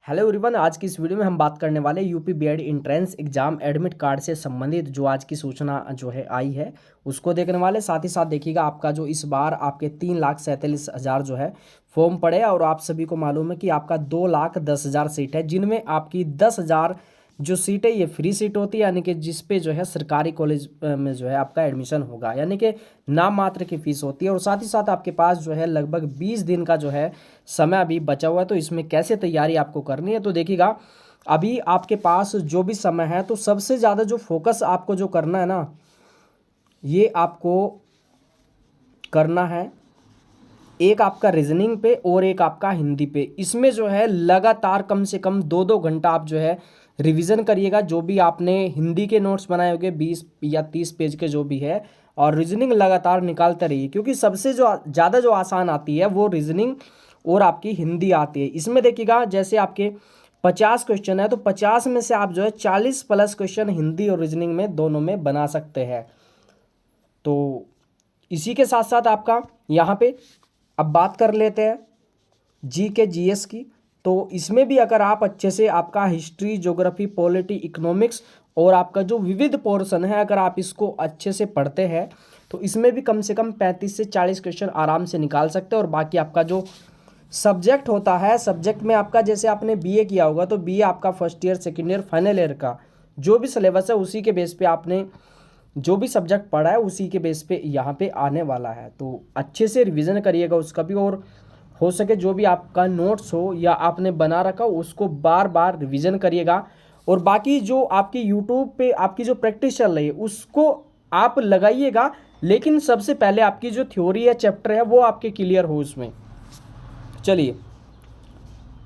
Hello everyone, आज की इस वीडियो में हम बात करने वाले UP BEd entrance exam admit card से संबंधित जो आज की सूचना जो है आई है उसको देखने वाले। साथ ही साथ देखिएगा आपका जो इस बार आपके 3,47,000 जो है फॉर्म पड़े और आप सभी को मालूम है कि आपका 2,10,000 सीट है, जिनमें आपकी 10,000 जो सीट है ये फ्री सीट होती है, यानी कि जिस पे जो है सरकारी कॉलेज में जो है आपका एडमिशन होगा, यानी कि नाम मात्र की फीस होती है। और साथ ही साथ आपके पास जो है लगभग 20 दिन का जो है समय अभी बचा हुआ है, तो इसमें कैसे तैयारी आपको करनी है तो देखिएगा अभी आपके पास जो भी समय है तो सबसे ज़्यादा जो फोकस आपको जो करना है ना, ये आपको करना है एक आपका रीजनिंग पे और एक आपका हिंदी पे। इसमें जो है लगातार कम से कम 2-2 घंटा आप जो है रिवीजन करिएगा। जो भी आपने हिंदी के नोट्स बनाए होंगे 20 या 30 पेज के जो भी है, और रीजनिंग लगातार निकालते रहिए, क्योंकि सबसे जो ज़्यादा जो आसान आती है वो रीजनिंग और आपकी हिंदी आती है। इसमें देखिएगा जैसे आपके 50 क्वेश्चन है तो 50 में से आप जो है 40 प्लस क्वेश्चन हिंदी और रीजनिंग में दोनों में बना सकते हैं। तो इसी के साथ साथ आपका यहाँ पे अब बात कर लेते हैं जी के जीएस की। तो इसमें भी अगर आप अच्छे से आपका हिस्ट्री, ज्योग्राफी, पॉलिटी, इकोनॉमिक्स और आपका जो विविध पोर्शन है, अगर आप इसको अच्छे से पढ़ते हैं तो इसमें भी कम से कम 35 से 40 क्वेश्चन आराम से निकाल सकते हैं। और बाकी आपका जो सब्जेक्ट होता है, सब्जेक्ट में आपका जैसे आपने बीए किया होगा तो बीए आपका first year, second year, final year का जो भी सिलेबस है उसी के बेस पे आपने जो भी सब्जेक्ट पढ़ा है उसी के बेस पे यहाँ पे आने वाला है। तो अच्छे से रिवीजन करिएगा उसका भी, और हो सके जो भी आपका नोट्स हो या आपने बना रखा हो उसको बार बार रिवीजन करिएगा। और बाकी जो आपकी यूट्यूब पे आपकी जो प्रैक्टिस चल रही है उसको आप लगाइएगा, लेकिन सबसे पहले आपकी जो थ्योरी है, चैप्टर है, वो आपके क्लियर हो उसमें। चलिए,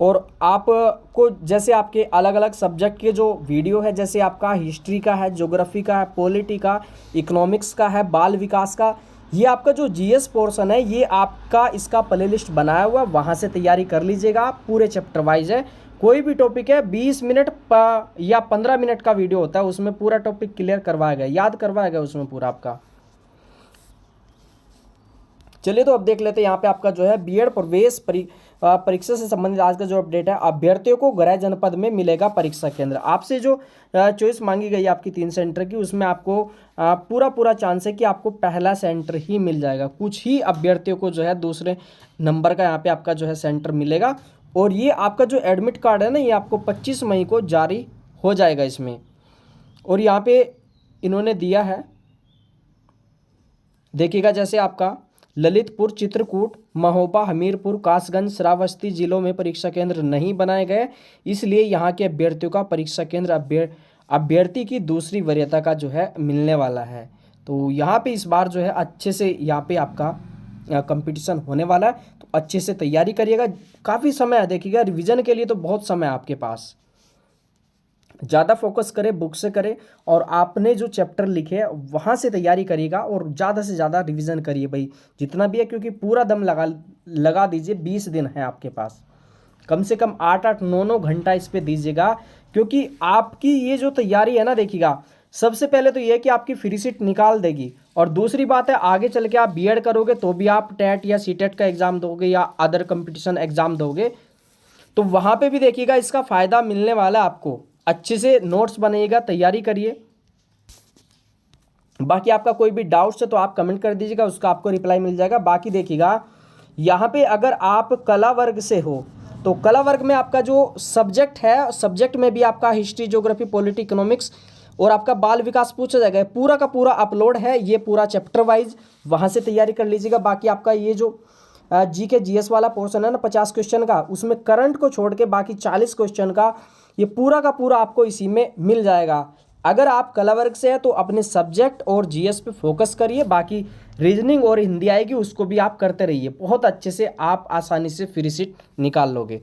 और आपको जैसे आपके अलग अलग सब्जेक्ट के जो वीडियो है, जैसे आपका हिस्ट्री का है, ज्योग्राफी का है, पॉलिटी का, इकोनॉमिक्स का है, बाल विकास का, ये आपका जो जीएस पोर्शन है ये आपका इसका प्लेलिस्ट बनाया हुआ, वहाँ से तैयारी कर लीजिएगा। पूरे चैप्टर वाइज है, कोई भी टॉपिक है 20 मिनट या 15 मिनट का वीडियो होता है, उसमें पूरा टॉपिक क्लियर करवाया गया, याद करवाया गया उसमें पूरा आपका। चलिए, तो अब देख लेते हैं यहाँ पे आपका जो है बीएड प्रवेश परीक्षा से संबंधित आज का जो अपडेट है। अभ्यर्थियों को गृह जनपद में मिलेगा परीक्षा केंद्र। आपसे जो चॉइस मांगी गई है आपकी 3 सेंटर की, उसमें आपको पूरा चांस है कि आपको पहला सेंटर ही मिल जाएगा। कुछ ही अभ्यर्थियों को जो है दूसरे नंबर का यहाँ पे आपका जो है सेंटर मिलेगा। और ये आपका जो एडमिट कार्ड है ना, ये आपको 25 मई को जारी हो जाएगा इसमें। और यहाँ पे इन्होंने दिया है, देखिएगा जैसे आपका ललितपुर, चित्रकूट, महोबा, हमीरपुर, कासगंज, श्रावस्ती जिलों में परीक्षा केंद्र नहीं बनाए गए, इसलिए यहाँ के अभ्यर्थियों का परीक्षा केंद्र अभ्यर्थी की दूसरी वरीयता का जो है मिलने वाला है। तो यहाँ पे इस बार जो है अच्छे से यहाँ पे आपका कंपटीशन होने वाला है, तो अच्छे से तैयारी करिएगा। काफ़ी समय है, देखिएगा रिविज़न के लिए तो बहुत समय है आपके पास। ज़्यादा फोकस करें, बुक से करें, और आपने जो चैप्टर लिखे वहाँ से तैयारी करिएगा और ज़्यादा से ज़्यादा रिवीजन करिए भाई, जितना भी है, क्योंकि पूरा दम लगा दीजिए। 20 दिन है आपके पास, कम से कम 8-8, 9-9 घंटा इस पर दीजिएगा, क्योंकि आपकी ये जो तैयारी है ना, देखिएगा सबसे पहले तो ये है कि आपकी फ्री सीट निकाल देगी, और दूसरी बात है आगे चल के आप बीएड करोगे तो भी आप टेट या सीटेट का एग्ज़ाम दोगे या अदर कंपटीशन एग्ज़ाम दोगे, तो वहाँ पे भी देखिएगा इसका फ़ायदा मिलने वाला है आपको। अच्छे से नोट्स बनाइएगा, तैयारी करिए। बाकी आपका कोई भी डाउट्स है तो आप कमेंट कर दीजिएगा, उसका आपको रिप्लाई मिल जाएगा। बाकी देखिएगा यहाँ पे अगर आप कला वर्ग से हो तो कला वर्ग में आपका जो सब्जेक्ट है, सब्जेक्ट में भी आपका हिस्ट्री, ज्योग्राफी, पॉलिटी, इकोनॉमिक्स और आपका बाल विकास पूछा जाएगा। पूरा का पूरा अपलोड है ये, पूरा चैप्टर वाइज, वहाँ से तैयारी कर लीजिएगा। बाकी आपका ये जो जी के जीएस वाला पोर्शन है ना 50 क्वेश्चन का, उसमें करंट को छोड़ के बाकी 40 क्वेश्चन का ये पूरा का पूरा आपको इसी में मिल जाएगा। अगर आप कला वर्ग से हैं तो अपने सब्जेक्ट और जीएस पे फोकस करिए, बाकी रीजनिंग और हिंदी आएगी उसको भी आप करते रहिए। बहुत अच्छे से आप आसानी से फ्री सीट निकाल लोगे।